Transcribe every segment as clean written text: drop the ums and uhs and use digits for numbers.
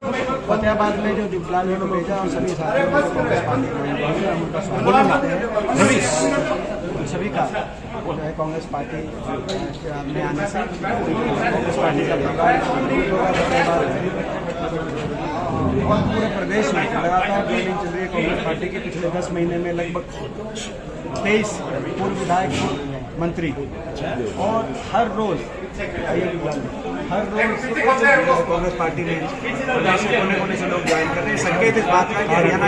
फतेहाबाद में जो दीपलाल ने भेजा और सभी साथियों को कांग्रेस पार्टी में हम उनका स्वागत करते हैं। सभी का जो है कांग्रेस पार्टी में आने से कांग्रेस पार्टी का फतेहाबाद और पूरे प्रदेश में लगातार ट्रेनिंग चल रही है कांग्रेस पार्टी की। पिछले 10 महीने में लगभग 23 पूर्व विधायक मंत्री और हर रोज कांग्रेस पार्टी में कोने कोने से लोग ज्वाइन कर रहे हैं। संकेत इस बात का कि हरियाणा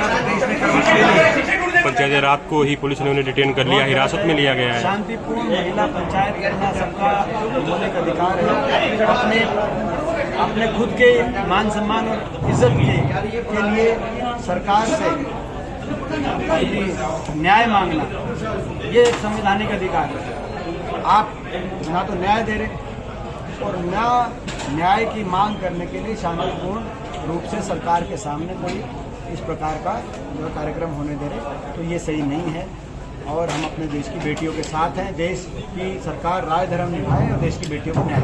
प्रदेश में कर्मचारी पंचायत रात को ही पुलिस ने उन्हें डिटेन कर लिया, हिरासत में लिया गया है। शांतिपूर्ण महिला पंचायत करना सबका मौलिक अधिकार है। अपने खुद के मान सम्मान और इज्जत के लिए सरकार से न्याय मांगना ये एक संवैधानिक अधिकार है। आप ना तो न्याय दे रहे और ना न्याय की मांग करने के लिए शांतिपूर्ण रूप से सरकार के सामने कोई इस प्रकार का जो कार्यक्रम होने दे रहे, तो ये सही नहीं है। और हम अपने देश की बेटियों के साथ हैं। देश की सरकार राय धर्म निभाए और देश की बेटियों को न्याय।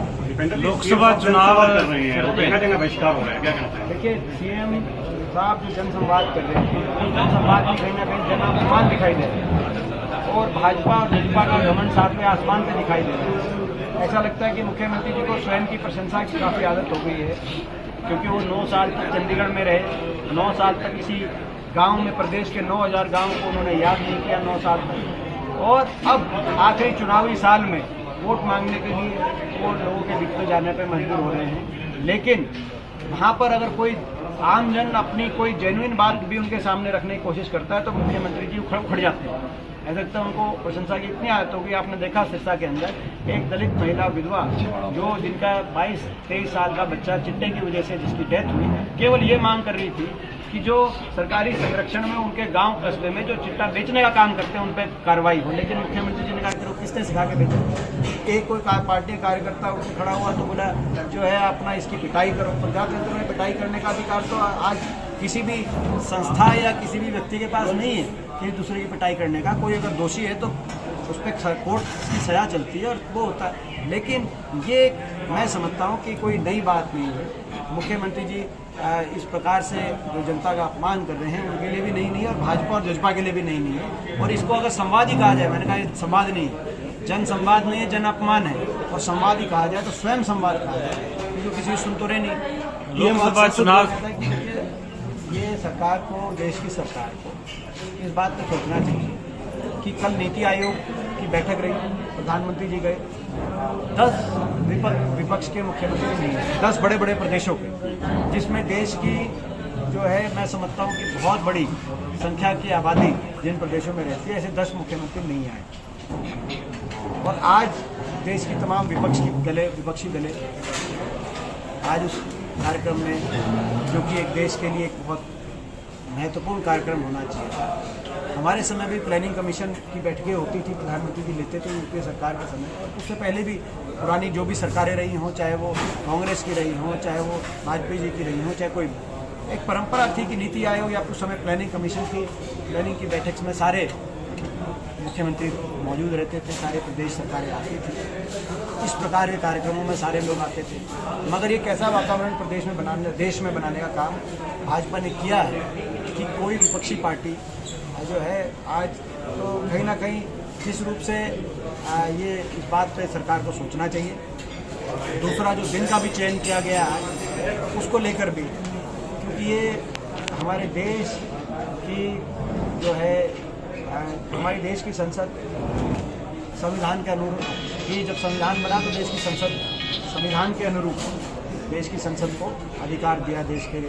लोकसभा चुनाव कर रही है, बहिष्कार हो रहा है, क्या कहना चाहिए? देखिए, सीएम साहब जो जनसंवाद कर रहे हैं, जनसंवाद में कहीं ना कहीं जन आसमान दिखाई दे रहे हैं और भाजपा और जजपा का घमंड साथ में आसमान पे दिखाई दे रहा है। ऐसा लगता है कि मुख्यमंत्री जी को स्वयं की प्रशंसा की काफ़ी आदत हो गई है, क्योंकि वो 9 साल तक चंडीगढ़ में रहे। 9 साल तक किसी गांव में, प्रदेश के 9000 गांवों को उन्होंने याद नहीं किया 9 साल तक। और अब आखिरी चुनावी साल में वोट मांगने के लिए वो लोगों के बीच में जाने पर मजबूर हो रहे हैं। लेकिन वहाँ पर अगर कोई आमजन अपनी कोई जेन्युइन बात भी उनके सामने रखने की कोशिश करता है तो मुख्यमंत्री जी उखड़ जाते हैं। ऐसा लगता है उनको प्रशंसा की इतनी आदत होगी। आपने देखा सिरसा के अंदर एक दलित महिला विधवा जो जिनका 22-23 साल का बच्चा चिट्टे की वजह से जिसकी डेथ हुई, केवल ये मांग कर रही थी कि जो सरकारी संरक्षण में उनके गांव कस्बे में जो चिट्टा बेचने का काम करते हैं उन पर कार्रवाई हो। लेकिन मुख्यमंत्री जी ने कहा कि किसने सिखा के बेचे? एक कोई पार्टी कार्यकर्ता उठ खड़ा हुआ तो बोला जो है अपना इसकी पिटाई करो। प्रजातंत्र में पिटाई करने का अधिकार तो आज किसी भी संस्था या किसी भी व्यक्ति के पास नहीं है कि दूसरे की पिटाई करने का। कोई अगर दोषी है तो उस पर कोर्ट की सजा चलती है और वो होता है। लेकिन ये मैं समझता हूँ कि कोई नई बात नहीं है। मुख्यमंत्री जी इस प्रकार से जो जनता का अपमान कर रहे हैं उनके लिए भी नहीं है और भाजपा और जजपा के लिए भी नहीं है। और इसको अगर संवाद ही कहा जाए, मैंने कहा ये संवाद नहीं है, जन संवाद नहीं है, जन अपमान है। और संवाद ही कहा जाए तो स्वयं संवाद कहा जाए, क्योंकि किसी सुन तो रहे नहीं। लोकसभा चुनाव ये सरकार को, देश की सरकार को इस बात पर सोचना चाहिए कि कल नीति आयोग की बैठक रही, प्रधानमंत्री जी गए, 10 विपक्ष के मुख्यमंत्री नहीं है, 10 बड़े बड़े प्रदेशों के, जिसमें देश की जो है मैं समझता हूँ कि बहुत बड़ी संख्या की आबादी जिन प्रदेशों में रहती है, ऐसे 10 मुख्यमंत्री नहीं आए। और आज देश की तमाम विपक्षी दलें आज उस कार्यक्रम में, जो कि एक देश के लिए एक बहुत महत्वपूर्ण कार्यक्रम होना चाहिए। हमारे समय भी प्लानिंग कमीशन की बैठकें होती थी, प्रधानमंत्री जी लेते थे यूपीए सरकार के समय। और उससे पहले भी पुरानी जो भी सरकारें रही हों, चाहे वो कांग्रेस की रही हों, चाहे वो वाजपेयी जी की रही हों, चाहे कोई, एक परंपरा थी कि नीति आयोग या उस समय प्लानिंग कमीशन की प्लानिंग की बैठक में सारे मुख्यमंत्री मौजूद रहते थे, सारे प्रदेश सरकारें आती थी। इस प्रकार के कार्यक्रमों में सारे लोग आते थे। मगर ये कैसा वातावरण देश में बनाने का काम भाजपा ने किया है कि कोई विपक्षी पार्टी जो है आज तो कहीं ना कहीं जिस रूप से ये इस बात पे सरकार को सोचना चाहिए। दूसरा जो दिन का भी चयन किया गया है उसको लेकर भी, क्योंकि ये हमारे देश की जो है हमारे देश की संसद संविधान के अनुरूप ही, जब संविधान बना तो देश की संसद संविधान के अनुरूप देश की संसद को अधिकार दिया देश के